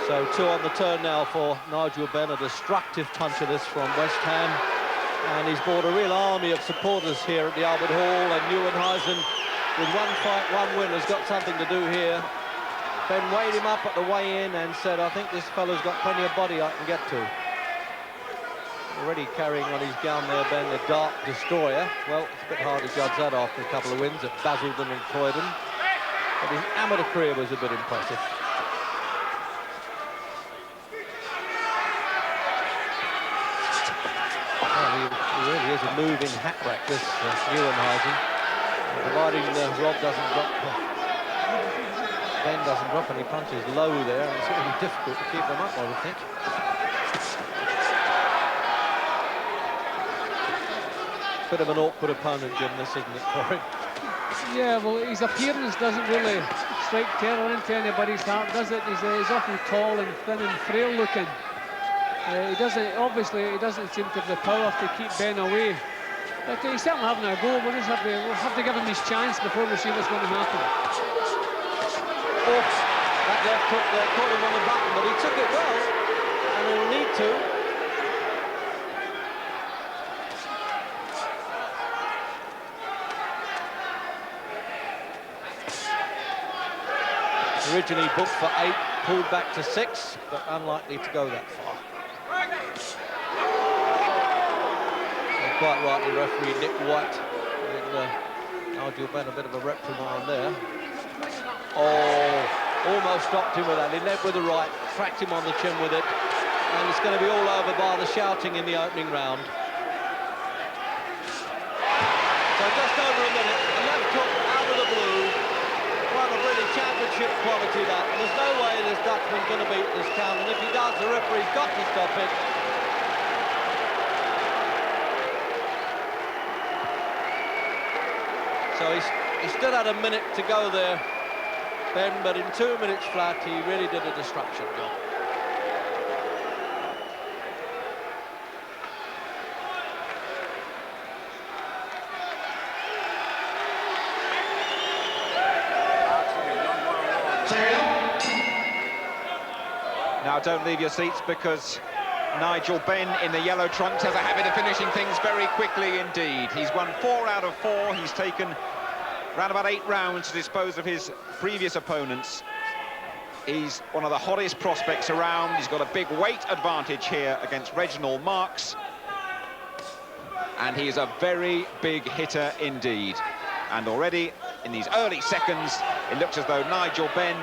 So 2 on the turn now for Nigel Benn, a destructive puncher this from West Ham. And he's brought a real army of supporters here at the Albert Hall, and Nieuwenhuizen, with 1 fight, 1 win, has got something to do here. Ben weighed him up at the weigh-in and said, I think this fellow's got plenty of body I can get to. Already carrying on his gown there, Ben, the Dark Destroyer. Well, it's a bit hard to judge that after a couple of wins at Basildon and Croydon. But his amateur career was a bit impressive. Well, he really is a moving hat-rack, this Nieuwenhuizen. Providing Rob doesn't drop, Ben doesn't drop any punches low there, and it's going to be difficult to keep them up, I would think. Bit of an awkward opponent, Jim, this, isn't it, for him? Yeah, well, his appearance doesn't really strike terror into anybody's heart, does it? He's often tall and thin and frail looking. Obviously, he doesn't seem to have the power to keep Ben away. But he's certainly having a go. We'll have to give him his chance before we see what's going to happen. Oh, that left hook there caught him on the button, but he took it well, and he'll need to. Originally booked for 8, pulled back to 6, but unlikely to go that far. And quite rightly, referee Nick White giving Nigel Benn a bit of a reprimand there. Oh, almost stopped him with that. He led with the right, cracked him on the chin with it, and it's going to be all over by the shouting in the opening round. So just over a minute, a left hook out of the blue. One of really championship quality, that. And there's no way this Dutchman's going to beat this count, and if he does, the referee's got to stop it. So he still had a minute to go there, Ben, but in 2 minutes flat, he really did a destruction job. Now don't leave your seats, because Nigel Benn in the yellow trunks has a habit of finishing things very quickly indeed. He's won 4 out of 4. He's taken around about 8 rounds to dispose of his previous opponents. He's one of the hottest prospects around. He's got a big weight advantage here against Reginald Marks. And he is a very big hitter indeed. And already in these early seconds, it looks as though Nigel Benn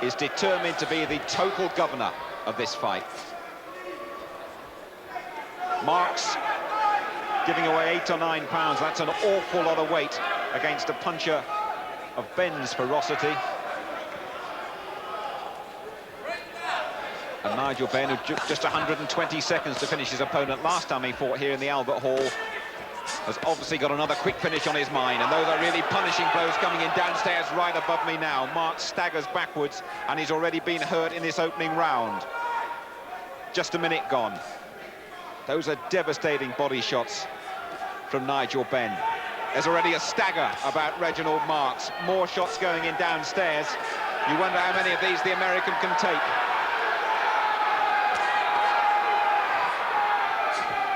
is determined to be the total governor of this fight. Marks giving away 8 or 9 pounds. That's an awful lot of weight against a puncher of Benn's ferocity. And Nigel Benn, who just 120 seconds to finish his opponent last time he fought here in the Albert Hall, has obviously got another quick finish on his mind, and those are really punishing blows coming in downstairs right above me now. Mark staggers backwards, and he's already been hurt in this opening round. Just a minute gone. Those are devastating body shots from Nigel Benn. There's already a stagger about Reginald Marks. More shots going in downstairs. You wonder how many of these the American can take.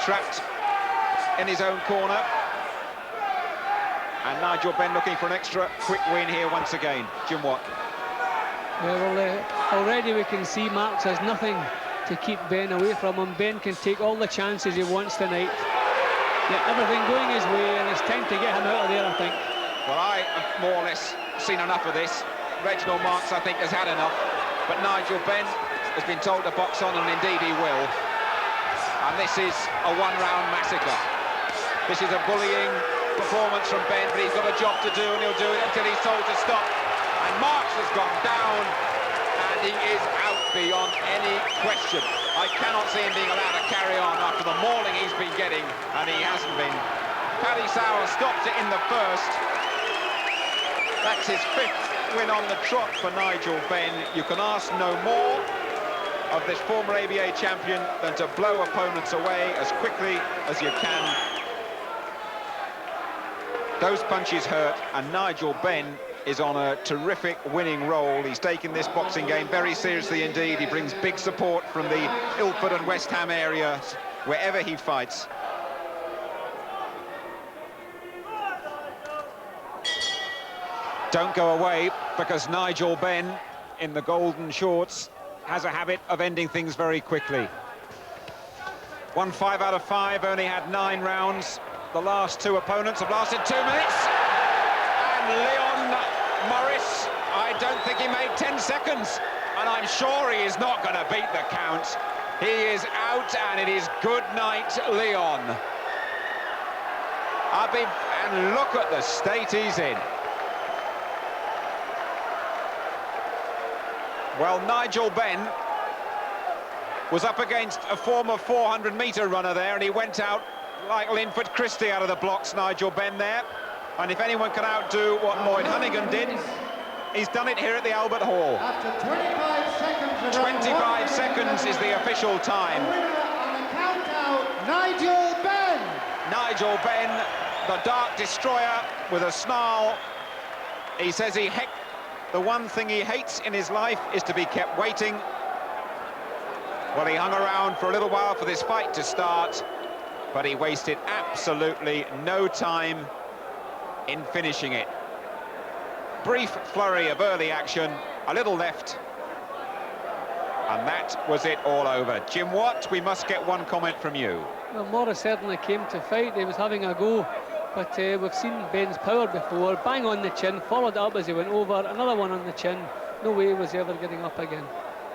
Trapped in his own corner, and Nigel Benn looking for an extra quick win here once again. Jim Watt. Yeah, well, already we can see Marks has nothing to keep Ben away from him. Ben can take all the chances he wants tonight. Get everything going his way, and it's time to get him out of there, I think. Well, I have more or less seen enough of this. Reginald Marks, I think, has had enough, but Nigel Benn has been told to box on, and indeed he will. And this is a one-round massacre. This is a bullying performance from Benn, but he's got a job to do, and he'll do it until he's told to stop. And Marks has gone down, and he is out beyond any question. I cannot see him being allowed to carry on after the mauling he's been getting, and he hasn't been. Paddy Sauer stopped it in the first. That's his 5th win on the trot for Nigel Benn. You can ask no more of this former ABA champion than to blow opponents away as quickly as you can. Those punches hurt, and Nigel Benn is on a terrific winning roll. He's taken this boxing game very seriously indeed. He brings big support from the Ilford and West Ham area wherever he fights. Don't go away, because Nigel Benn in the golden shorts has a habit of ending things very quickly. Won 5 out of 5, only had 9 rounds. The last 2 opponents have lasted 2 minutes. And Leon Morris, I don't think he made 10 seconds. And I'm sure he is not going to beat the count. He is out, and it is good night, Leon. And look at the state he's in. Well, Nigel Benn was up against a former 400-metre runner there, and he went out like Linford Christie out of the blocks, Nigel Benn there. And if anyone can outdo what Lloyd Honeyghan did, he's done it here at the Albert Hall. After 25 seconds... 25 seconds is the official time. The winner on the countdown, Nigel Benn! Nigel Benn, the Dark Destroyer, with a snarl. He says the one thing he hates in his life is to be kept waiting. Well, he hung around for a little while for this fight to start, but he wasted absolutely no time in finishing it. Brief flurry of early action, a little left, and that was it all over. Jim Watt, we must get one comment from you. Well, Morris certainly came to fight. He was having a go, but we've seen Benn's power before. Bang on the chin, followed up as he went over, another one on the chin. No way was he ever getting up again.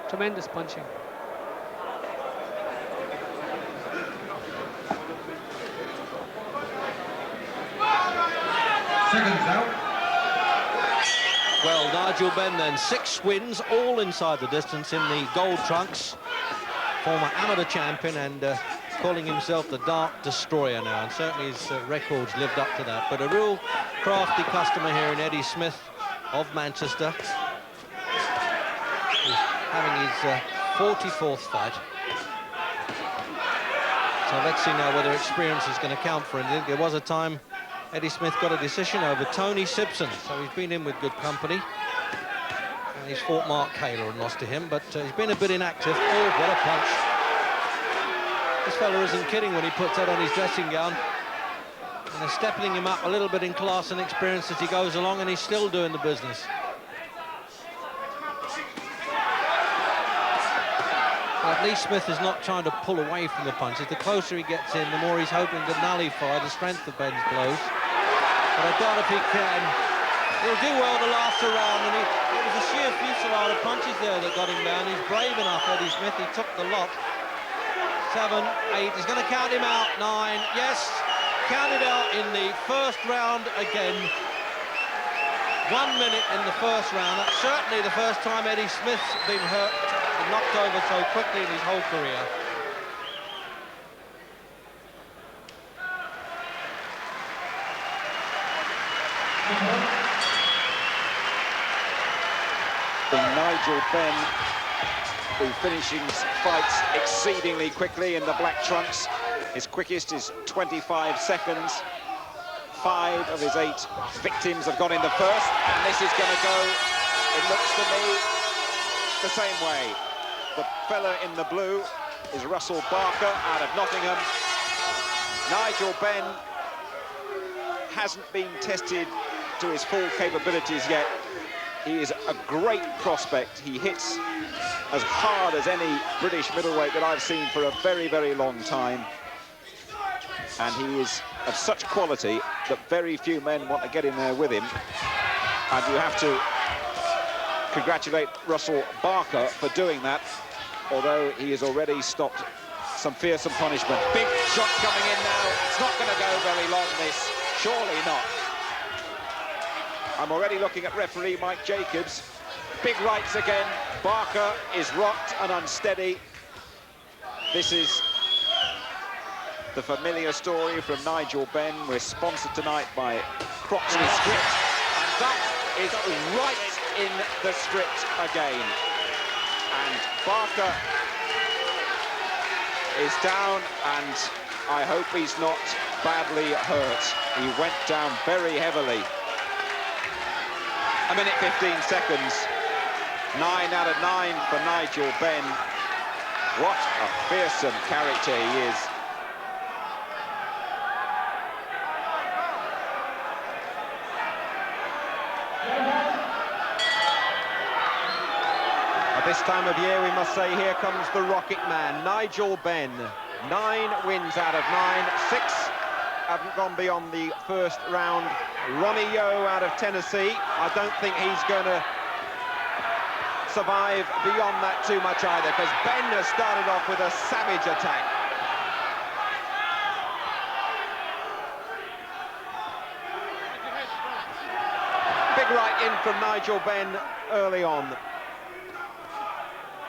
Tremendous punching. Seconds out. Well, Nigel Benn then, 6 wins, all inside the distance in the gold trunks. Former amateur champion, and calling himself the Dark Destroyer now, and certainly his records lived up to that. But a real crafty customer here in Eddie Smith of Manchester. He's having his 44th fight. So let's see now whether experience is going to count for him. There was a time Eddie Smith got a decision over Tony Simpson, so he's been in with good company. And he's fought Mark Kaler and lost to him, but he's been a bit inactive. Oh, what a punch. This fella isn't kidding when he puts that on his dressing gown. And they're stepping him up a little bit in class and experience as he goes along, and he's still doing the business. At least Smith is not trying to pull away from the punches. The closer he gets in, the more he's hoping to nullify the strength of Benn's blows. But I doubt if he can. He'll do well to last a round, and it was a sheer fusillade of punches there that got him down. He's brave enough, Eddie Smith. He took the lot. 7, 8. He's going to count him out. 9. Yes, counted out in the first round again. 1 minute in the first round. That's certainly the first time Eddie Smith's been hurt and knocked over so quickly in his whole career. Nigel Benn, who finishing fights exceedingly quickly in the black trunks. His quickest is 25 seconds. 5 of his 8 victims have gone in the first, and this is going to go, it looks to me, the same way. The fella in the blue is Russell Barker out of Nottingham. Nigel Benn hasn't been tested to his full capabilities yet. He is a great prospect. He hits as hard as any British middleweight that I've seen for a very, very long time. And he is of such quality that very few men want to get in there with him. And you have to congratulate Russell Barker for doing that, although he has already stopped some fearsome punishment. Big shot coming in now. It's not going to go very long, this. Surely not. I'm already looking at referee Mike Jacobs. Big rights again. Barker is rocked and unsteady. This is the familiar story from Nigel Benn. We're sponsored tonight by Croxley Script, and that is right in the script again. And Barker is down, and I hope he's not badly hurt. He went down very heavily. A minute 15 seconds. 9 out of 9 for Nigel Benn. What a fearsome character he is. At this time of year, we must say, here comes the Rocket Man, Nigel Benn. 9 wins out of 9, 6 haven't gone beyond the first round. Ronnie Yo out of Tennessee, I don't think he's going to survive beyond that too much either, because Benn has started off with a savage attack. Big right in from Nigel Benn early on.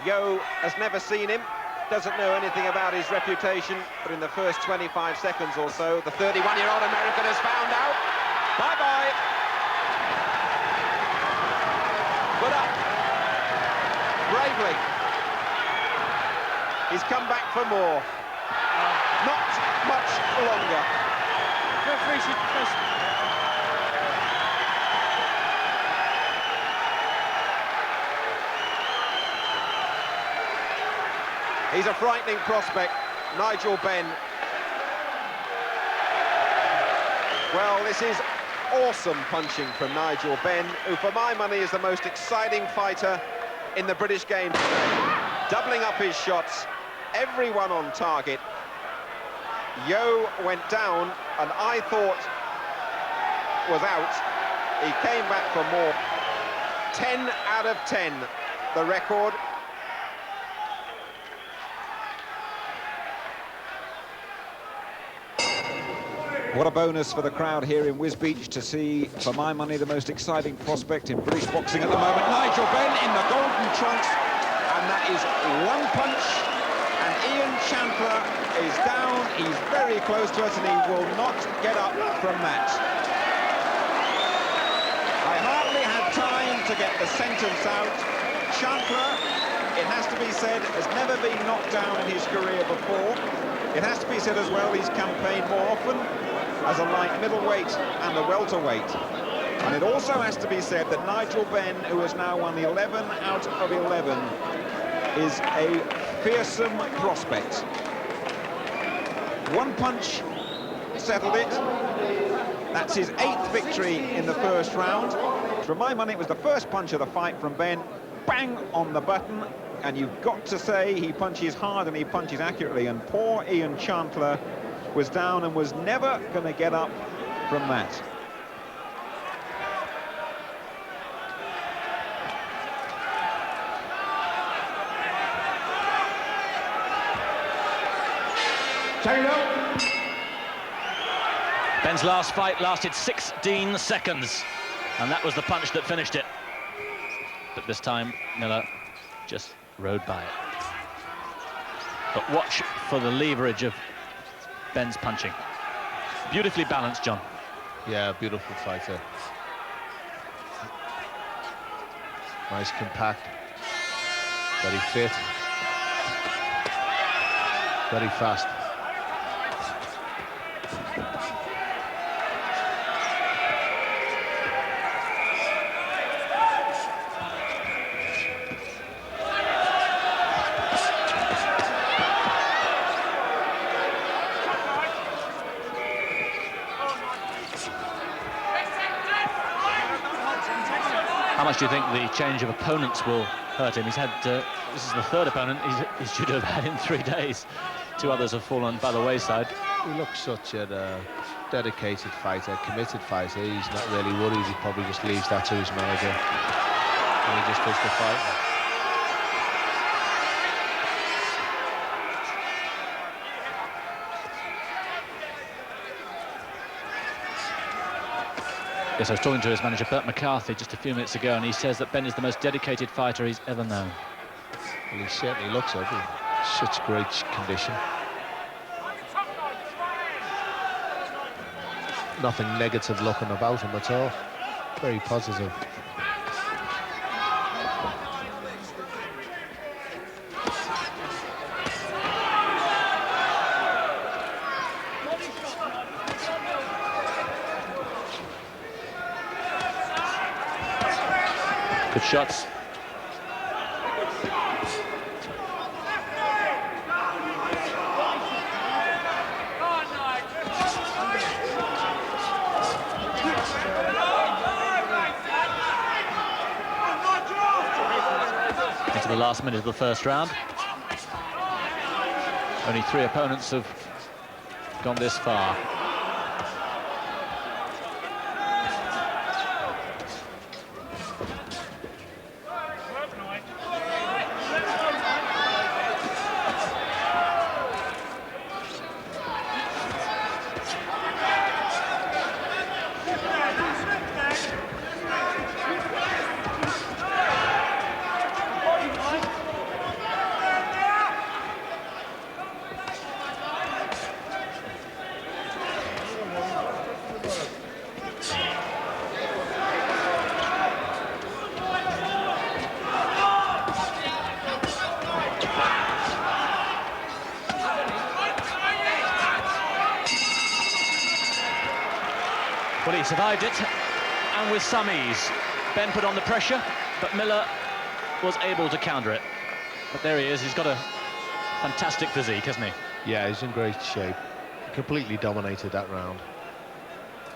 Yo has never seen him, doesn't know anything about his reputation, but in the first 25 seconds or so, the 31-year-old American has found out. Bye-bye. Put up. Bravely. He's come back for more. Not much longer. Referee should just... He's a frightening prospect, Nigel Benn. Well, this is awesome punching from Nigel Benn, who for my money is the most exciting fighter in the British game today. Doubling up his shots, everyone on target. Yo went down and I thought was out. He came back for more. 10 out of 10, the record. What a bonus for the crowd here in Wisbech to see, for my money, the most exciting prospect in British boxing at the moment. Nigel Benn in the golden trunks, and that is one punch, and Ian Chandler is down. He's very close to us, and he will not get up from that. I hardly had time to get the sentence out. Chandler, it has to be said, has never been knocked down in his career before. It has to be said as well, he's campaigned more often as a light middleweight and a welterweight. And it also has to be said that Nigel Benn, who has now won 11 out of 11, is a fearsome prospect. One punch settled it. That's his 8th victory in the first round. For my money, it was the first punch of the fight from Benn. Bang on the button. And you've got to say he punches hard and he punches accurately. And poor Ian Chandler was down and was never going to get up from that. Benn's last fight lasted 16 seconds, and that was the punch that finished it. But this time, Miller just rode by it. But watch for the leverage of Benn's punching. Beautifully balanced, John. Yeah, beautiful fighter. Nice, compact, very fit, very fast. How much do you think the change of opponents will hurt him? He's had, this is the 3rd opponent he's due to have had in 3 days. 2 others have fallen by the wayside. He looks such a dedicated fighter, committed fighter. He's not really worried. He probably just leaves that to his manager, and he just does the fight. Yes, I was talking to his manager, Bert McCarthy, just a few minutes ago, and he says that Benn is the most dedicated fighter he's ever known. Well, he certainly looks it. Such great condition. Nothing negative looking about him at all. Very positive. Good shots. Into the last minute of the first round. Only 3 opponents have gone this far. Well, he survived it, and with some ease. Benn put on the pressure, but Miller was able to counter it. But there he is, he's got a fantastic physique, hasn't he? Yeah, he's in great shape. Completely dominated that round.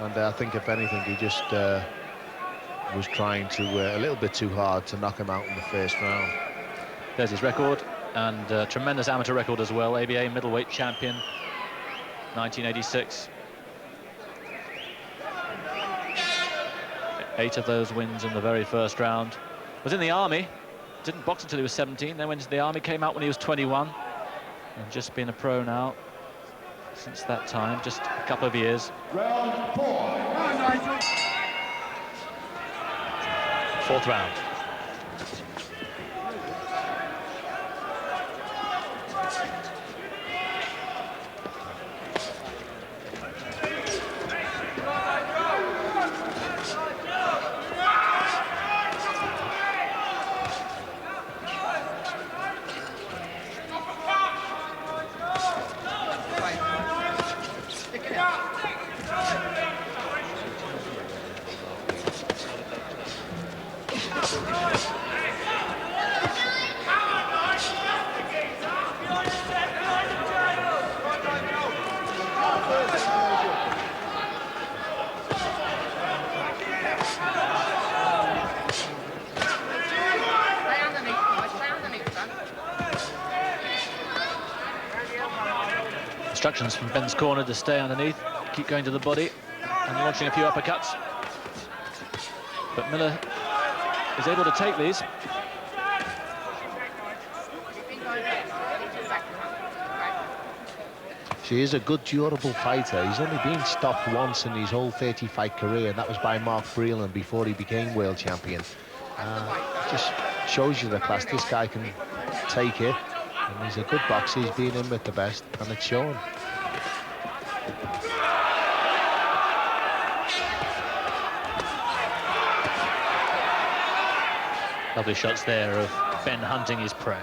And I think, if anything, he just was trying to, a little bit too hard to knock him out in the first round. There's his record, and tremendous amateur record as well. ABA middleweight champion, 1986. 8 of those wins in the very first round. Was in the army, didn't box until he was 17, then went into the army, came out when he was 21, and just been a pro now since that time, just a couple of years. Round 4. 4th round. Instructions from Benn's corner to stay underneath, keep going to the body, and launching a few uppercuts. But Miller is able to take these. She is a good, durable fighter. He's only been stopped once in his whole 30-fight career, and that was by Mark Breland before he became world champion. Just shows you the class. This guy can take it, and he's a good boxer. He's been in with the best, and it's showing. Lovely shots there of Benn hunting his prey.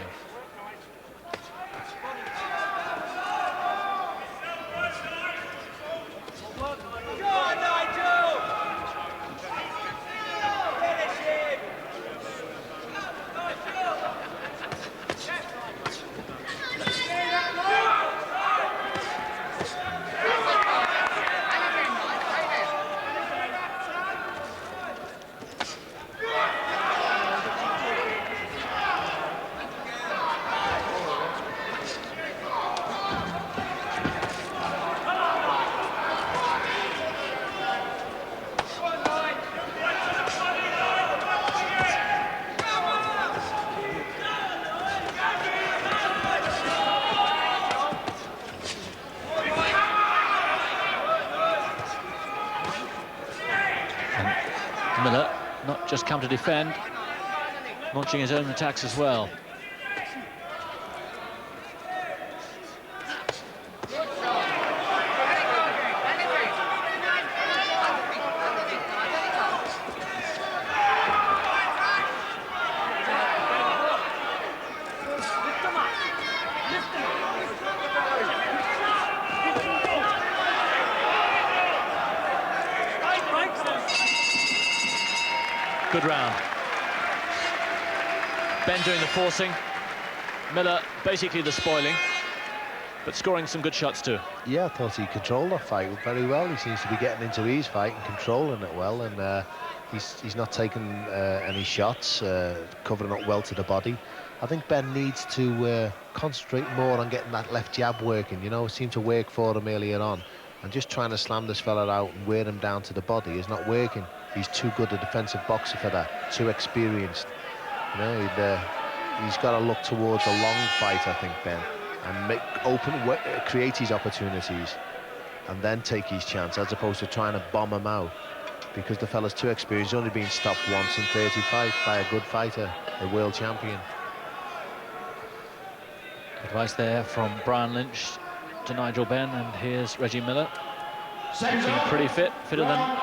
Miller not just come to defend, launching his own attacks as well. Good round. Ben doing the forcing, Miller basically the spoiling, but scoring some good shots too. Yeah, I thought he controlled that fight very well. He seems to be getting into his fight and controlling it well, and he's not taking any shots, covering up well to the body. I think Ben needs to concentrate more on getting that left jab working. You know, it seemed to work for him earlier on, and just trying to slam this fella out and wear him down to the body is not working. He's too good a defensive boxer for that, too experienced. You know, he's got to look towards a long fight, I think, Ben, and create his opportunities, and then take his chance, as opposed to trying to bomb him out, because the fella's too experienced. He's only been stopped once in 35 by a good fighter, a world champion. Advice there from Brian Lynch to Nigel Benn, and here's Reggie Miller, looking pretty fit, fitter than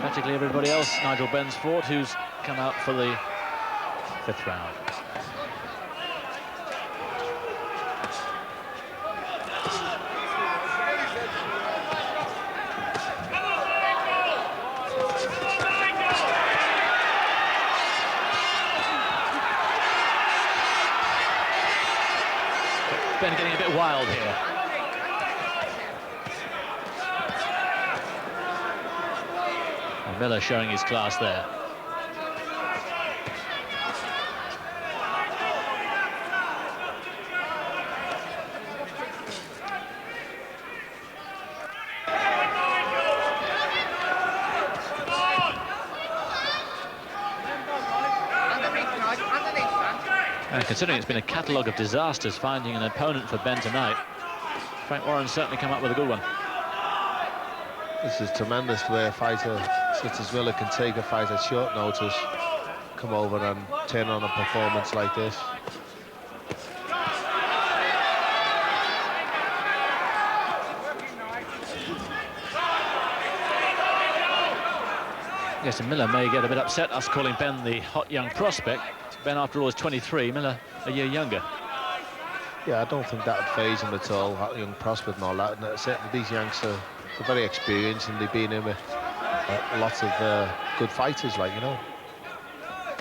practically everybody else Nigel Benn's fought, who's come out for the 5th round. Ben getting a bit wild here. And Miller showing his class there. And considering it's been a catalogue of disasters finding an opponent for Ben tonight, Frank Warren's certainly come up with a good one. This is tremendous, the way a fighter such as Miller can take a fight at short notice, come over and turn on a performance like this. Yes, and Miller may get a bit upset us calling Ben the hot young prospect. Ben, after all, is 23, Miller a year younger. Yeah, I don't think that would faze him at all, hot young prospect and all that. And certainly these youngsters are very experienced, and they've been in with lots of good fighters, like, you know.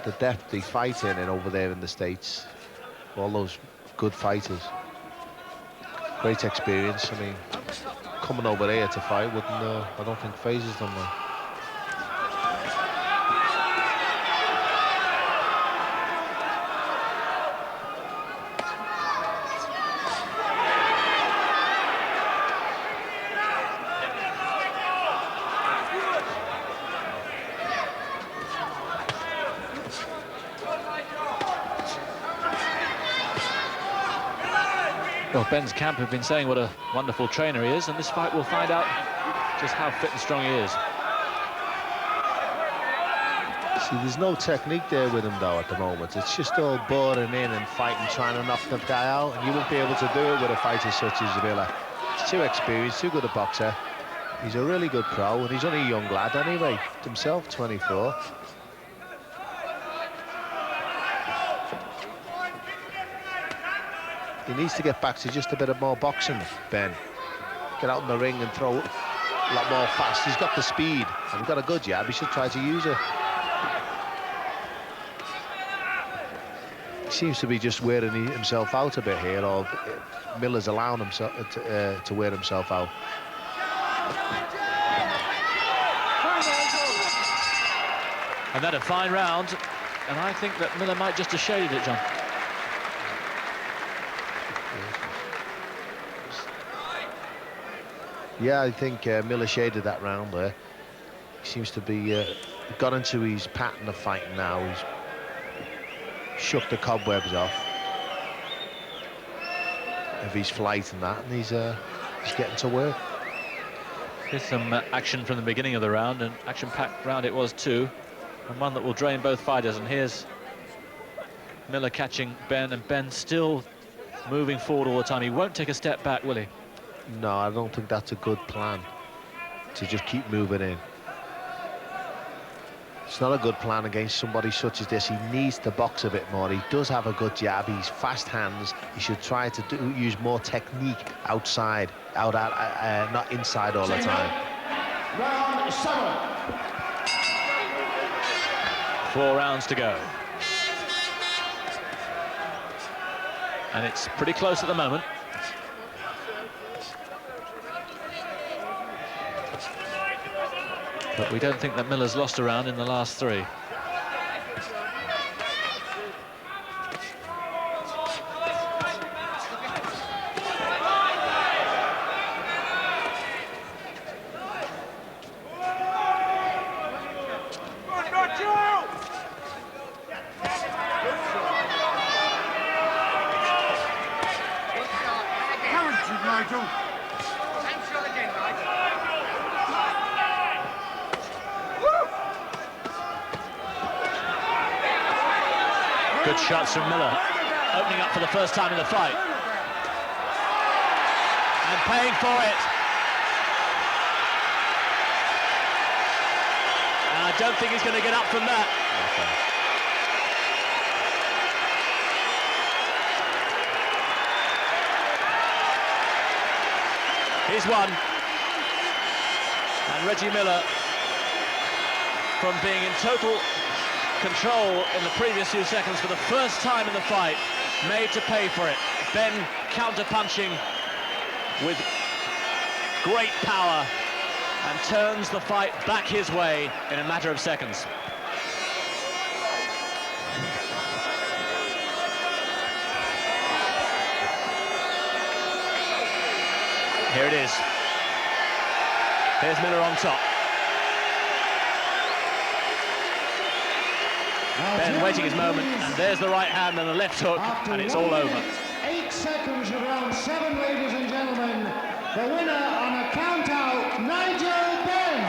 The depth they fight in and over there in the States, all those good fighters. Great experience. I mean, coming over here to fight wouldn't, I don't think phases them. Well, Ben's camp have been saying what a wonderful trainer he is, and this fight will find out just how fit and strong he is. See, there's no technique there with him, though, at the moment. It's just all boring in and fighting, trying to knock the guy out, and you won't be able to do it with a fighter such as Miller. He's too experienced, too good a boxer. He's a really good pro, and he's only a young lad anyway, himself, 24. He needs to get back to just a bit of more boxing, Ben. Get out in the ring and throw a lot more fast. He's got the speed, and he's got a good jab. He should try to use it. He seems to be just wearing himself out a bit here, or Miller's allowing himself to wear himself out. And then a fine round, and I think that Miller might just have shaded it, John. Yeah, I think Miller shaded that round there. He seems to be got into his pattern of fighting now. He's shook the cobwebs off of his flight and that, and he's getting to work. Here's some action from the beginning of the round, and action-packed round it was too, and one that will drain both fighters. And here's Miller catching Ben, and Ben still moving forward all the time. He won't take a step back, will he? No, I don't think that's a good plan, to just keep moving in. It's not a good plan against somebody such as this. He needs to box a bit more. He does have a good jab. He's fast hands. He should try to use more technique outside, not inside all the time. Round 7. 4 rounds to go. And it's pretty close at the moment. But we don't think that Miller's lost a round in the last 3. Good shots from Miller, opening up for the first time in the fight. And paying for it. And I don't think he's going to get up from that. Here's one. And Reggie Miller, from being in total control in the previous few seconds for the first time in the fight, made to pay for it. Ben counter-punching with great power and turns the fight back his way in a matter of seconds. Here it is. Here's Miller on top. Ben waiting his moment, and there's the right hand and the left hook, and it's all over. 8 seconds of round 7, ladies and gentlemen. The winner on a count-out, Nigel Benn.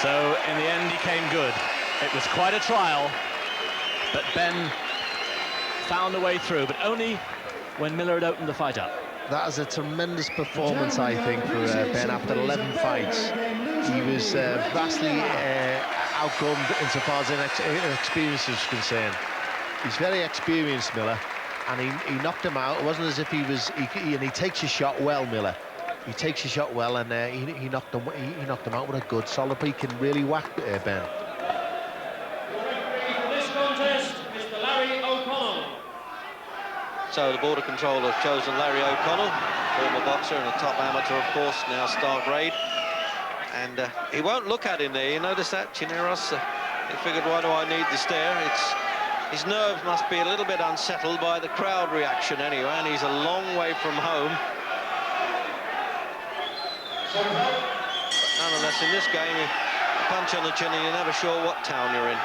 So in the end, he came good. It was quite a trial, but Ben found a way through, but only when Miller had opened the fight up. That is a tremendous performance, I think, for Ben after 11 fights. He was vastly outgunned insofar as inexperience is concerned. He's very experienced, Miller, and he knocked him out. It wasn't as if he was, and he takes his shot well, Miller. He takes his shot well, and he knocked him out with a good solid. He can really whack Ben. This contest, Mr. Larry O'Connell. So the Border Control have chosen Larry O'Connell, former boxer and a top amateur, of course, now star grade. And he won't look at him there. You notice that, Chineros? He figured, why do I need the stare? His nerves must be a little bit unsettled by the crowd reaction anyway, and he's a long way from home. But nonetheless, in this game, you punch on the chin and you're never sure what town you're in.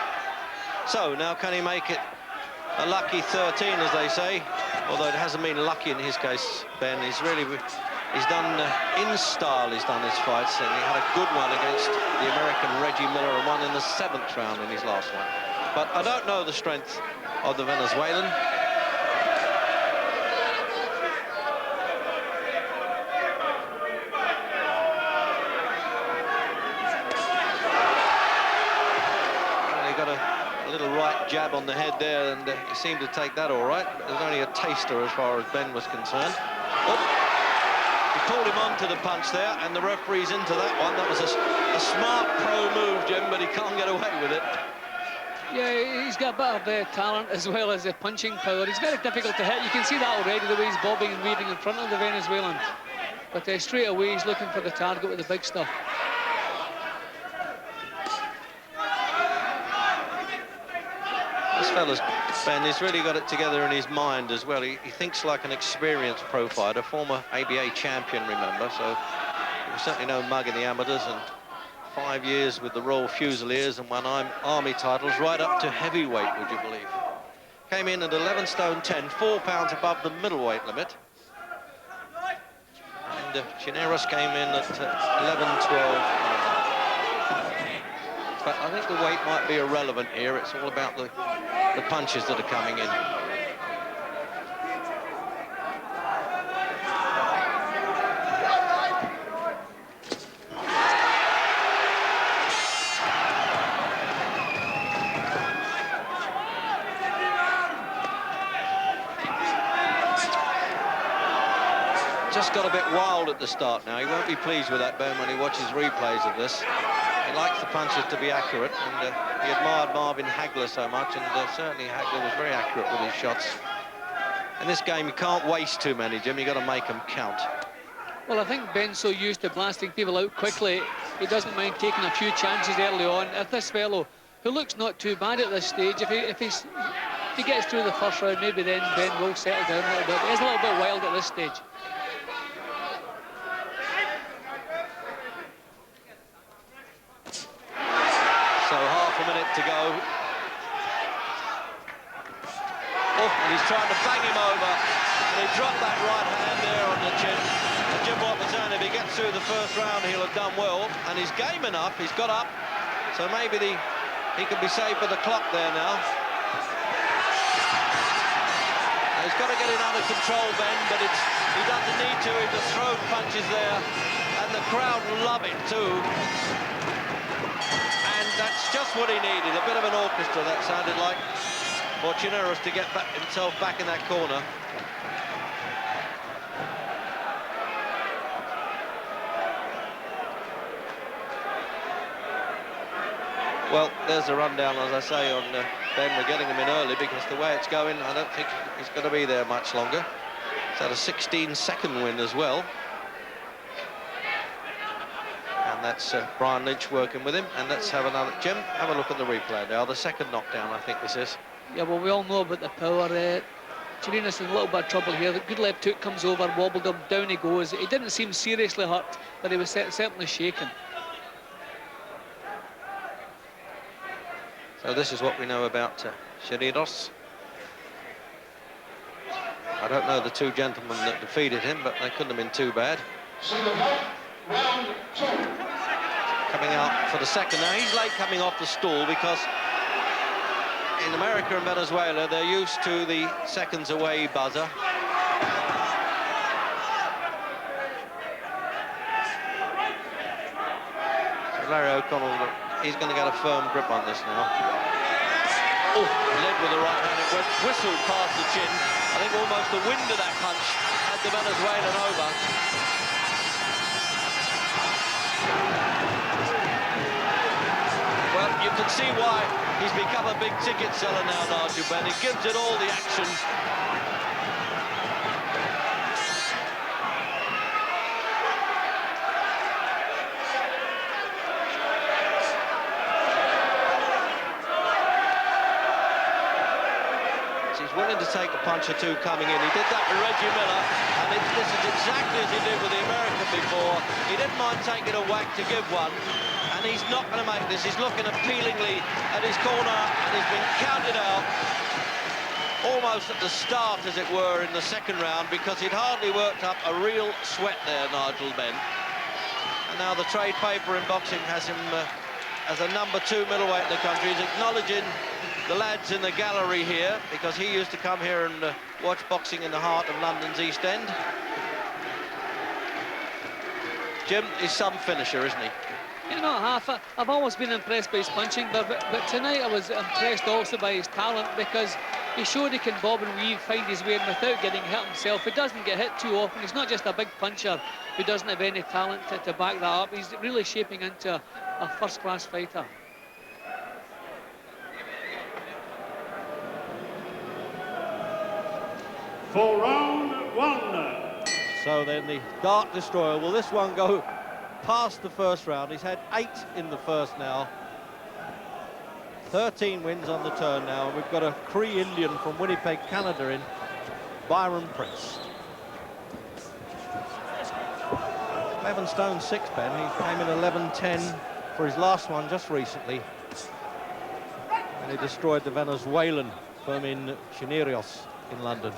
So now can he make it a lucky 13, as they say? Although it hasn't been lucky in his case, Ben. He's done in style, he's done his fights, and he had a good one against the American Reggie Miller and won in the 7th round in his last one. But I don't know the strength of the Venezuelan. And he got a little right jab on the head there, and he seemed to take that all right. It was only a taster as far as Ben was concerned. Oh. He pulled him onto the punch there, and the referee's into that one. That was a smart pro move, Jim, but he can't get away with it. Yeah, he's got a bit of talent as well as a punching power. He's very difficult to hit. You can see that already, the way he's bobbing and weaving in front of the Venezuelan. But straight away, he's looking for the target with the big stuff. This fella's, Ben, he's really got it together in his mind as well. He thinks like an experienced pro fighter, former ABA champion, remember, so he was certainly no mug in the amateurs, and 5 years with the Royal Fusiliers and won army titles right up to heavyweight, would you believe? Came in at 11 stone 10, 4 pounds above the middleweight limit. And Chineros came in at 11-12. But I think the weight might be irrelevant here. It's all about the punches that are coming in. just got a bit wild at the start now. He won't be pleased with that, Ben, when he watches replays of this. He likes the punches to be accurate, and he admired Marvin Hagler so much, and certainly Hagler was very accurate with his shots. In this game, you can't waste too many, Jim. You've got to make them count. Well, I think Ben's so used to blasting people out quickly, he doesn't mind taking a few chances early on. If this fellow, who looks not too bad at this stage, if he gets through the first round, maybe then Ben will settle down a little bit. He's a little bit wild at this stage. So half a minute to go. Oh, and he's trying to bang him over. And he dropped that right hand there on the chin. And Jim White was saying if he gets through the first round, he'll have done well. And he's game enough. He's got up. So maybe he could be saved for the clock there now. And he's got to get it under control, Ben, but he doesn't need to. He just throws punches there. And the crowd love it too. And that's just what he needed. A bit of an orchestra, that sounded like, for Chineros to get himself back in that corner. Well, there's a rundown, as I say, on Ben. We're getting him in early because the way it's going, I don't think he's going to be there much longer. He's had a 16-second win as well. And that's Brian Lynch working with him. And let's have another. Jim, have a look at the replay now. The second knockdown, I think this is. Yeah, well, we all know about the power. Chineros is in a little bit of trouble here. The good left hook comes over, wobbled him, down he goes. He didn't seem seriously hurt, but he was certainly shaken. So this is what we know about Chineros. I don't know the two gentlemen that defeated him, but they couldn't have been too bad. Round 2. Coming out for the second. Now, he's late coming off the stool because in America and Venezuela, they're used to the seconds away buzzer. So Larry O'Connell, he's going to get a firm grip on this now. Oh, led with the right hand. It went whistled past the chin. I think almost the wind of that punch had the Venezuelan over. Well, you can see why he's become a big ticket seller now, Nigel Benn. He gives it all the action. He's willing to take a punch or two coming in. He did that with Reggie Miller, and this is exactly as he did with the American before. He didn't mind taking a whack to give one. And he's not going to make this. He's looking appealingly at his corner, and he's been counted out almost at the start, as it were, in the second round, because he'd hardly worked up a real sweat there, Nigel Benn. And now the trade paper in boxing has him as a #2 middleweight in the country. He's acknowledging the lads in the gallery here, because he used to come here and watch boxing in the heart of London's East End. Jim is some finisher, isn't he? You know, I've always been impressed by his punching, but tonight I was impressed also by his talent, because he showed he can bob and weave, find his way in without getting hit himself. He doesn't get hit too often. He's not just a big puncher who doesn't have any talent to back that up. He's really shaping into a first-class fighter. For round 1. So then the Dart Destroyer, will this one go past the first round? He's had 8 in the first now. 13 wins on the turn now, and we've got a Cree Indian from Winnipeg, Canada in, Byron Prince. 11 stone 6, Ben. He came in 11-10 for his last one just recently. And he destroyed the Venezuelan Fermin Chineros in London.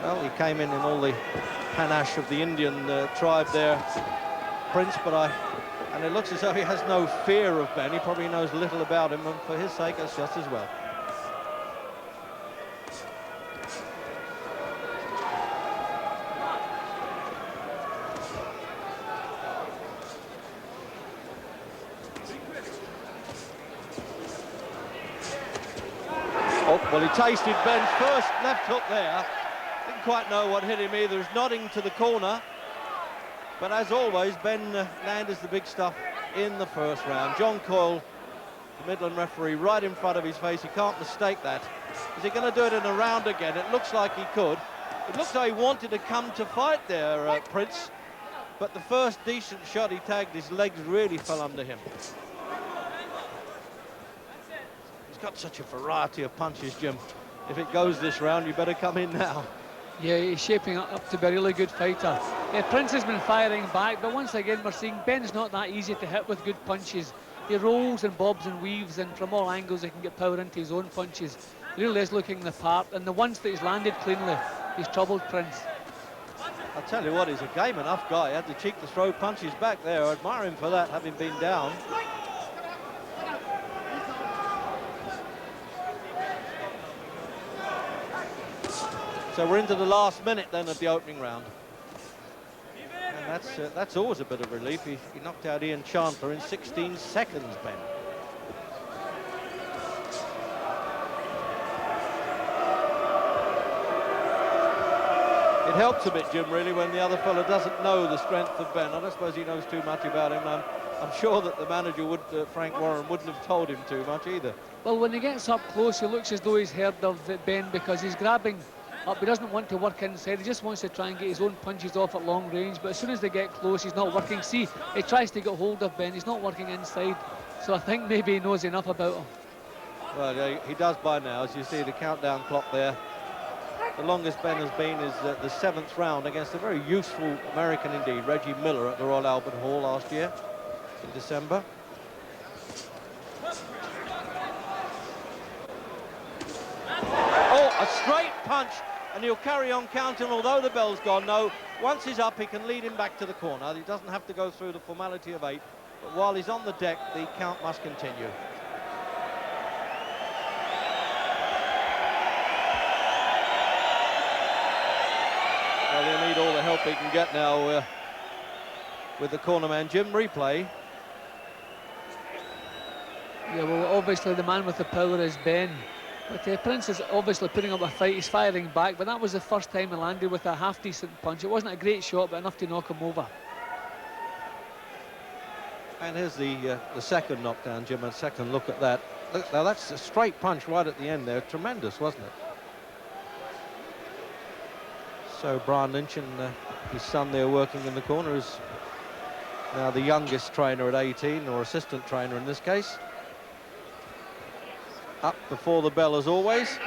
Well, he came in all the panache of the Indian tribe there, Prince, and it looks as though he has no fear of Ben. He probably knows little about him, and for his sake, that's just as well. Well, he tasted Benn's first left hook there. Didn't quite know what hit him either. He's nodding to the corner. But as always, Ben landed the big stuff in the first round. John Coyle, the Midland referee, right in front of his face. He can't mistake that. Is he going to do it in a round again? It looks like he could. It looks like he wanted to come to fight there, Prince. But the first decent shot he tagged, his legs really fell under him. He's got such a variety of punches, Jim. If it goes this round, you better come in now. Yeah, he's shaping up to be a really good fighter. Prince has been firing back, but once again we're seeing Ben's not that easy to hit with good punches. He rolls and bobs and weaves, and from all angles he can get power into his own punches. He really is looking the part, and the ones that he's landed cleanly, he's troubled Prince. I'll tell you what, he's a game enough guy. He had the cheek to throw punches back there. I admire him for that, having been down. So we're into the last minute then of the opening round. And that's always a bit of relief. He knocked out Ian Chandler in 16 seconds, Ben. It helps a bit, Jim, really, when the other fella doesn't know the strength of Ben. I don't suppose he knows too much about him. I'm sure that the manager, Frank Warren, wouldn't have told him too much either. Well, when he gets up close, he looks as though he's heard of Ben, because he's grabbing up. He doesn't want to work inside. He just wants to try and get his own punches off at long range. But as soon as they get close, he's not working. See, he tries to get hold of Ben. He's not working inside. So I think maybe he knows enough about him. Well, he does by now. As you see, the countdown clock there. The longest Ben has been is the 7th round against a very useful American indeed, Reggie Miller, at the Royal Albert Hall last year in December. Oh, a straight punch, and he'll carry on counting, although the bell's gone. No, once he's up, he can lead him back to the corner. He doesn't have to go through the formality of 8, but while he's on the deck, the count must continue. Well, he'll need all the help he can get now with the cornerman. Jim, replay. Yeah, well, obviously the man with the power is Ben. But Prince is obviously putting up a fight. He's firing back, but that was the first time he landed with a half-decent punch. It wasn't a great shot, but enough to knock him over. And here's the second knockdown, Jim, a second look at that. Look, now that's a straight punch right at the end there. Tremendous, wasn't it? So Brian Lynch and his son there working in the corner is now the youngest trainer at 18, or assistant trainer in this case. Up before the bell as always.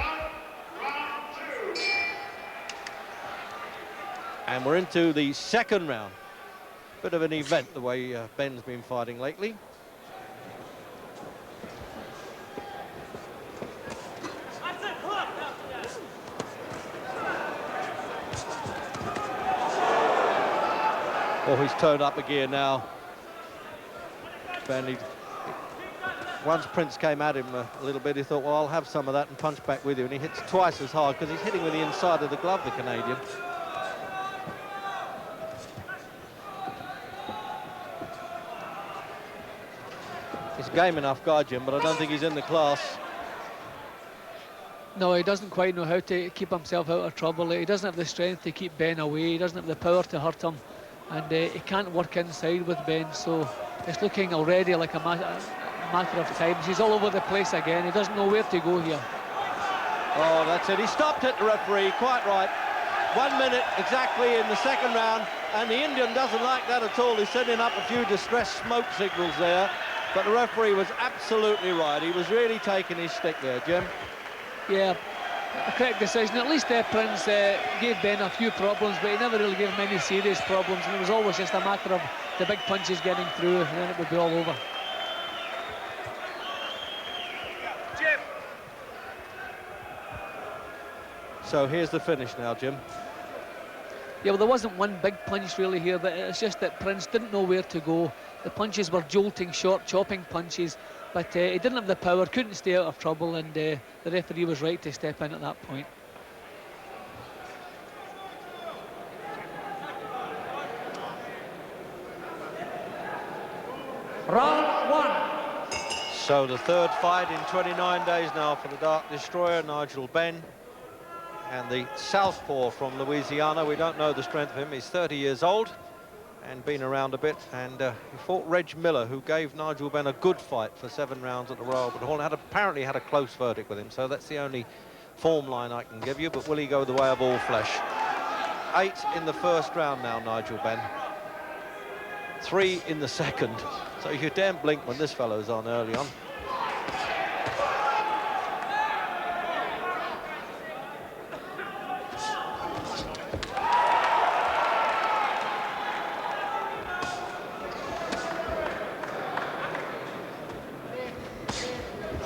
And we're into the second round. Bit of an event the way Ben's been fighting lately. Oh, he's turned up a gear now. Ben, once Prince came at him a little bit, he thought, well, I'll have some of that and punch back with you. And he hits twice as hard because he's hitting with the inside of the glove, the Canadian. He's a game enough guy, Jim, but I don't think he's in the class. No, he doesn't quite know how to keep himself out of trouble. He doesn't have the strength to keep Ben away. He doesn't have the power to hurt him. And he can't work inside with Ben, so it's looking already like a matter of time. He's all over the place again. He doesn't know where to go here. Oh, that's it. He stopped it, the referee, quite right. 1 minute exactly in the second round, and the Indian doesn't like that at all. He's sending up a few distress smoke signals there, but the referee was absolutely right. He was really taking his stick there, Jim. Yeah, a correct decision. At least Prince gave Ben a few problems, but he never really gave him any serious problems, and it was always just a matter of the big punches getting through, and then it would be all over. Jim. So here's the finish now, Jim. Yeah, well, there wasn't one big punch really here. It's just that Prince didn't know where to go. The punches were jolting, short, chopping punches, but he didn't have the power, couldn't stay out of trouble, and the referee was right to step in at that point. Round 1. So the third fight in 29 days now for the Dark Destroyer, Nigel Benn. And the southpaw from Louisiana, we don't know the strength of him. He's 30 years old and been around a bit. And he fought Reg Miller, who gave Nigel Benn a good fight for 7 rounds at the Royal Albert Hall. Apparently had a close verdict with him, so that's the only form line I can give you. But will he go the way of all flesh? 8 in the first round now, Nigel Benn. 3 in the second. So you daren't blink when this fellow's on early on.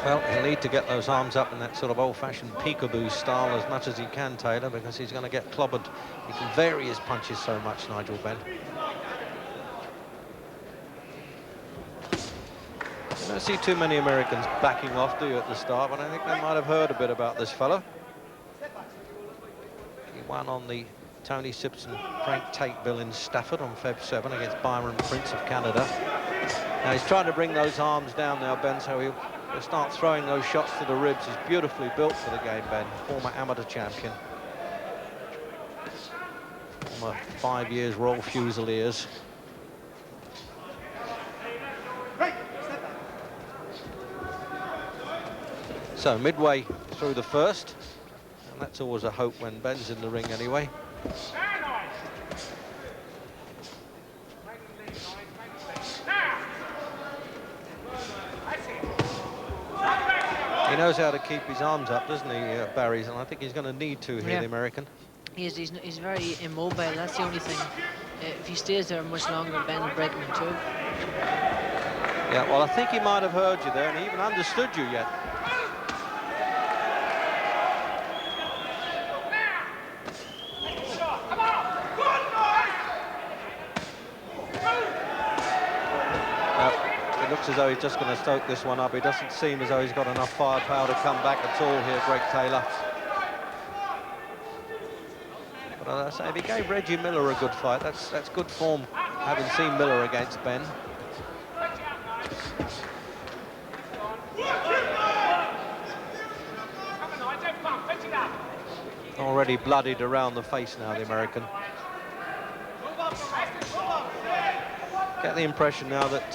Well, he'll need to get those arms up in that sort of old-fashioned peekaboo style as much as he can, Taylor, because he's going to get clobbered. He can vary his punches so much, Nigel Benn. You don't see too many Americans backing off, do you, at the start? But I think they might have heard a bit about this fellow. He won on the Tony Simpson Frank Tate bill in Stafford on Feb 7 against Byron Prince of Canada. Now he's trying to bring those arms down now, Benn, so he'll start throwing those shots to the ribs. He's beautifully built for the game, Benn, former amateur champion. Former 5 years Royal Fusiliers. So midway through the first, and that's always a hope when Benn's in the ring anyway. He knows how to keep his arms up, doesn't he, Barry's? And I think he's going to need to here, the American. He's very immobile, that's the only thing. If he stays there much longer, Ben will break him in two. Yeah, well, I think he might have heard you there, and he even understood you yet. Looks as though he's just going to stoke this one up. It doesn't seem as though he's got enough firepower to come back at all here, Greg Taylor. But as I say, if he gave Reggie Miller a good fight, that's good form, having seen Miller against Benn. Already bloodied around the face now, the American. Get the impression now that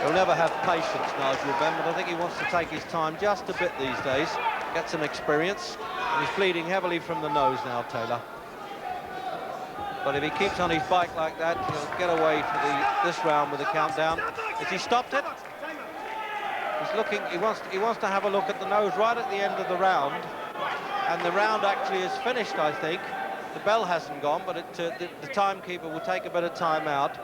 he'll never have patience, Nigel Benn, but I think he wants to take his time just a bit these days, get some experience, and he's bleeding heavily from the nose now, Taylor. But if he keeps on his bike like that, he'll get away for this round with the countdown. Has he stopped it? He's looking, he wants to have a look at the nose right at the end of the round, and the round actually is finished, I think. The bell hasn't gone, but the timekeeper will take a bit of time out.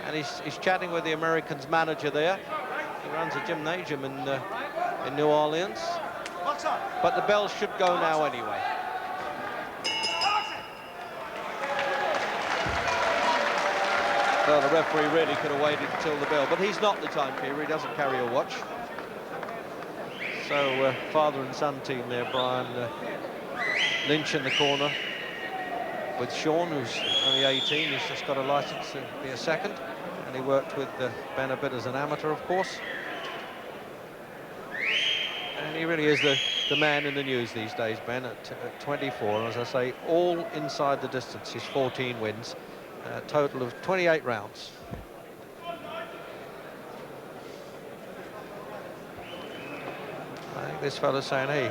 And he's chatting with the American's manager there. He runs a gymnasium in New Orleans. But the bell should go now anyway. Well, the referee really could have waited until the bell, but he's not the timekeeper. He doesn't carry a watch. So father and son team there, Brian Lynch in the corner with Sean, who's only 18. He's just got a license to be a second. And he worked with Ben a bit as an amateur, of course. And he really is the man in the news these days, Ben, at 24. And as I say, all inside the distance. His 14 wins, a total of 28 rounds. I think this fella's saying, hey,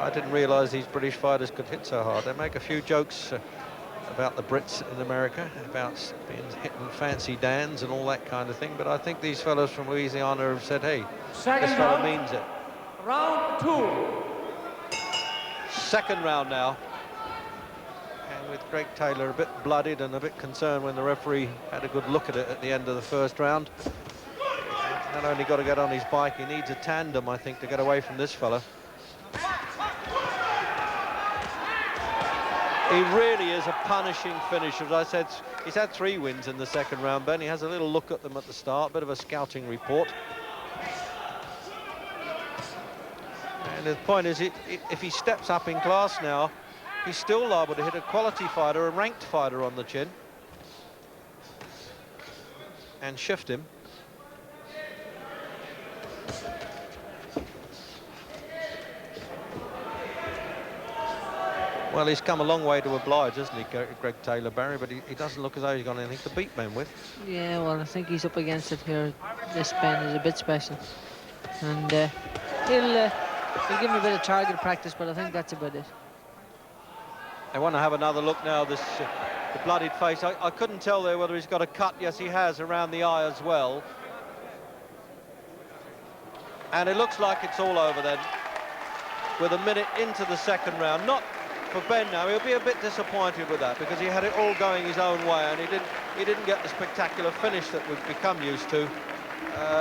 I didn't realise these British fighters could hit so hard. They make a few jokes about the Brits in America, about being hitting fancy Dans and all that kind of thing, but I think these fellows from Louisiana have said, hey, this fellow means it. Round 2. Second round now, and with Greg Taylor a bit bloodied and a bit concerned when the referee had a good look at it at the end of the first round. Not only got to get on his bike, he needs a tandem, I think, to get away from this fella. He really is a punishing finisher. As I said, he's had 3 wins in the second round, Ben. He has a little look at them at the start, bit of a scouting report. And the point is, if he steps up in class now, he's still liable to hit a quality fighter, a ranked fighter on the chin, and shift him. Well, he's come a long way to oblige, hasn't he, Greg Taylor, Barry? But he doesn't look as though he's got anything to beat Ben with. Yeah, well, I think he's up against it here. This Ben is a bit special. And he'll give him a bit of target practice, but I think that's about it. I want to have another look now, this the bloodied face. I couldn't tell there whether he's got a cut. Yes, he has, around the eye as well. And it looks like it's all over then, with a minute into the second round. Not for Ben now. He'll be a bit disappointed with that, because he had it all going his own way, and he didn't get the spectacular finish that we've become used to.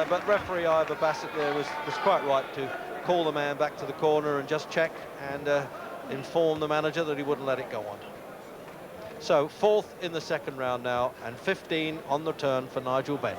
But referee Ivor Bassett there was quite right to call the man back to the corner and just check and inform the manager that he wouldn't let it go on. So 4th in the second round now, and 15 on the turn for Nigel Benn.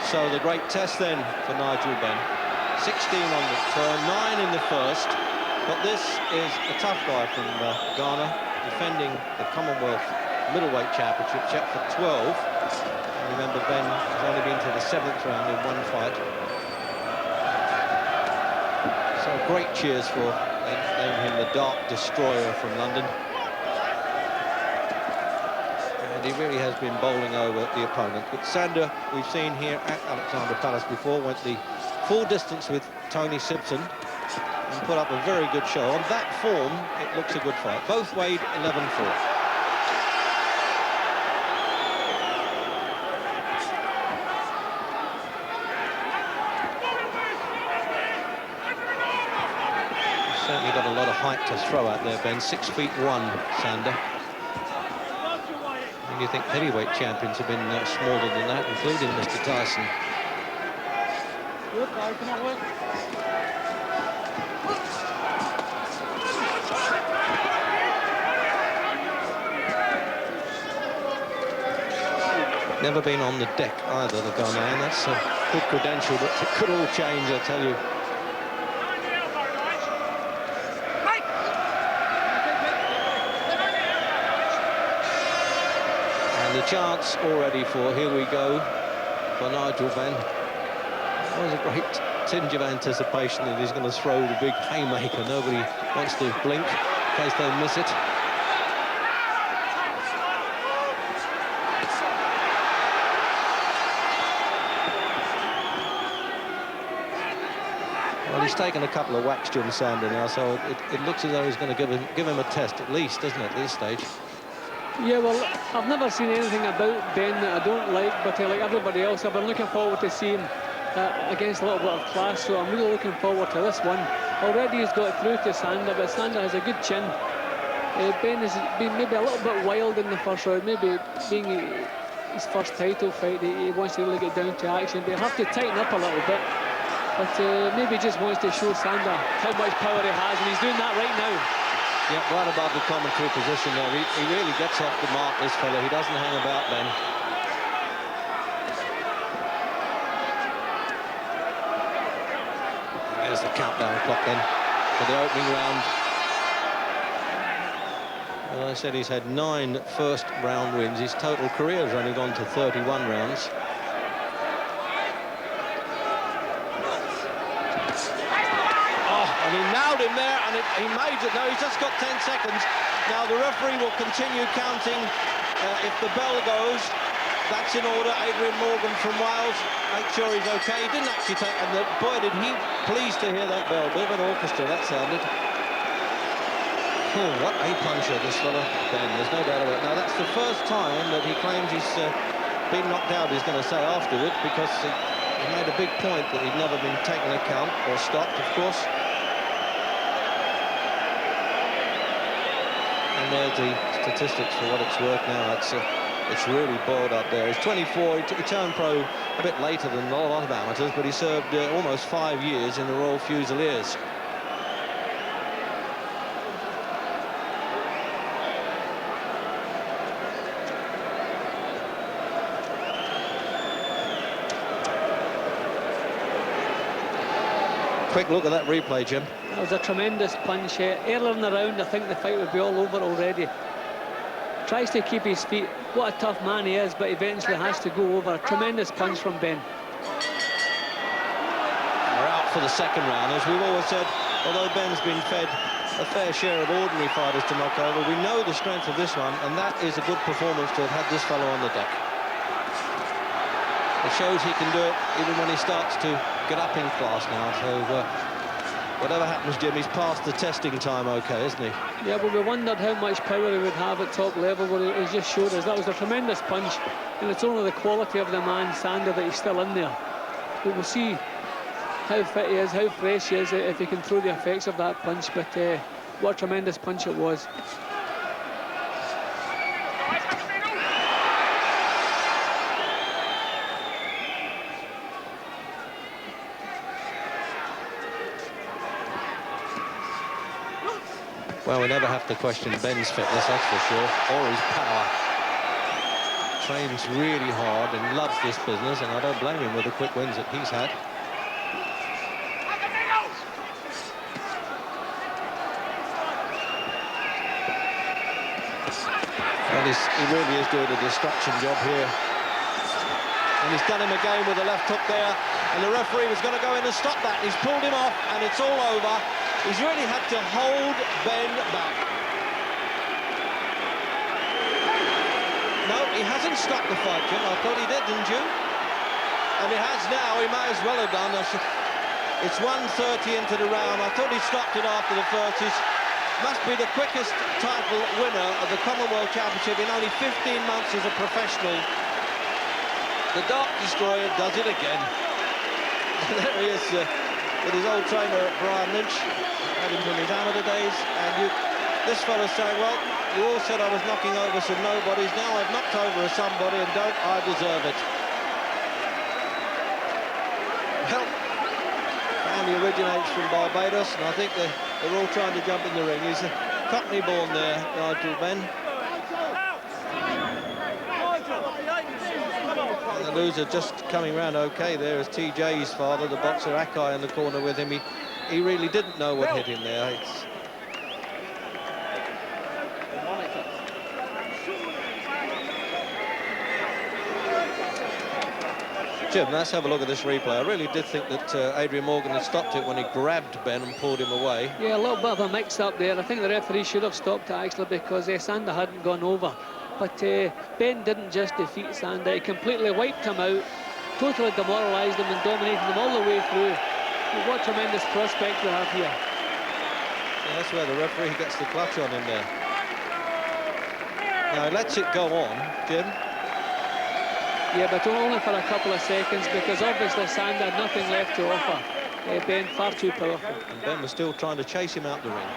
So the great test then for Nigel Benn. 16 on the turn, 9 in the first. But this is a tough guy from Ghana, defending the Commonwealth Middleweight Championship, checked for 12. And remember, Ben has only been to the 7th round in one fight. So great cheers for naming him the Dark Destroyer from London. And he really has been bowling over the opponent. But Sander, we've seen here at Alexandra Palace before, went the full distance with Tony Simpson and put up a very good show. On that form, it looks a good fight. Both weighed 11-4. Certainly got a lot of height to throw out there, Ben. 6'1", Sander. And you think heavyweight champions have been smaller than that, including Mr. Tyson. Never been on the deck either, the Ghanaian. That's a good credential, but it could all change, I tell you. The chance already for, here we go, for Nigel Benn. There's a great tinge of anticipation that he's going to throw the big haymaker. Nobody wants to blink in case they miss it. Well, he's taken a couple of whacks, Jim Sander now, so it looks as though he's going to give him a test at least, doesn't it, at this stage? Yeah, well, I've never seen anything about Ben that I don't like, but like everybody else, I've been looking forward to seeing against a little bit of class, so I'm really looking forward to this one. Already he's got through to Sander, but Sander has a good chin. Ben has been maybe a little bit wild in the first round, maybe being his first title fight, he wants to really get down to action, but he'll have to tighten up a little bit. But maybe he just wants to show Sander how much power he has, and he's doing that right now. Yeah, right above the commentary position there. He really gets off the mark, this fella. He doesn't hang about, Ben. There's the countdown clock then for the opening round. Well, I said he's had 9 first-round wins. His total career has only gone to 31 rounds. And he nailed him there, and he made it. No, he's just got 10 seconds. Now the referee will continue counting. If the bell goes, that's in order. Adrian Morgan from Wales, make sure he's okay. He didn't actually take, and boy, did he pleased to hear that bell. Bit of an orchestra, that sounded. Oh, what a puncher, this fella, Ben. There's no doubt about it. Now, that's the first time that he claims he's been knocked out, he's going to say afterwards, because He made a big point that he'd never been taken account or stopped, of course. And there's the statistics for what it's worth now. It's really boiled up there. He's 24. He turned pro a bit later than a lot of amateurs, but he served almost 5 years in the Royal Fusiliers. Quick look at that replay, Jim. That was a tremendous punch. Earlier in the round, I think the fight would be all over already. Tries to keep his feet. What a tough man he is, but eventually has to go over. A tremendous punch from Ben. We're out for the second round. As we've always said, although Ben's been fed a fair share of ordinary fighters to knock over, we know the strength of this one, and that is a good performance to have had this fellow on the deck. It shows he can do it even when he starts to get up in class now. So whatever happens, Jim, he's past the testing time okay, isn't he? Yeah, but we wondered how much power he would have at top level, but he just showed us. That was a tremendous punch, and it's only the quality of the man, Sander, that he's still in there. We will see how fit he is, how fresh he is, if he can throw the effects of that punch, but what a tremendous punch it was. Well, we never have to question Ben's fitness, that's for sure, or his power. Trains really hard and loves this business, and I don't blame him with the quick wins that he's had. And he really is doing a destruction job here. And he's done him again with a left hook there, and the referee was going to go in and stop that. He's pulled him off, and it's all over. He's really had to hold Ben back. No, he hasn't stopped the fight, Jim. I thought he did, didn't you? And he has now. He might as well have done. It's 1:30 into the round. I thought he stopped it after the first. He must be the quickest title winner of the Commonwealth Championship in only 15 months as a professional. The Dark Destroyer does it again. There he is with his old trainer, Brian Lynch. Had him from his amateur days, and this fellow's saying, well, you all said I was knocking over some nobodies, now I've knocked over a somebody, and don't I deserve it? Well, family originates from Barbados, and I think they're all trying to jump in the ring. He's a Cockney born there, Nigel Benn. And the loser just coming round okay there is TJ's father, the boxer Akai, in the corner with him. He really didn't know what hit him there. Jim, let's have a look at this replay. I really did think that Adrian Morgan had stopped it when he grabbed Ben and pulled him away. Yeah, a little bit of a mix-up there. I think the referee should have stopped it, actually, because Sander hadn't gone over. But Ben didn't just defeat Sander. He completely wiped him out, totally demoralised him and dominated him all the way through. What tremendous prospect we have here. Yeah, that's where the referee gets the clutch on him there. Now he lets it go on, Jim. Yeah, but only for a couple of seconds, because obviously Sander had nothing left to offer. Ben far too powerful. And Ben was still trying to chase him out the ring.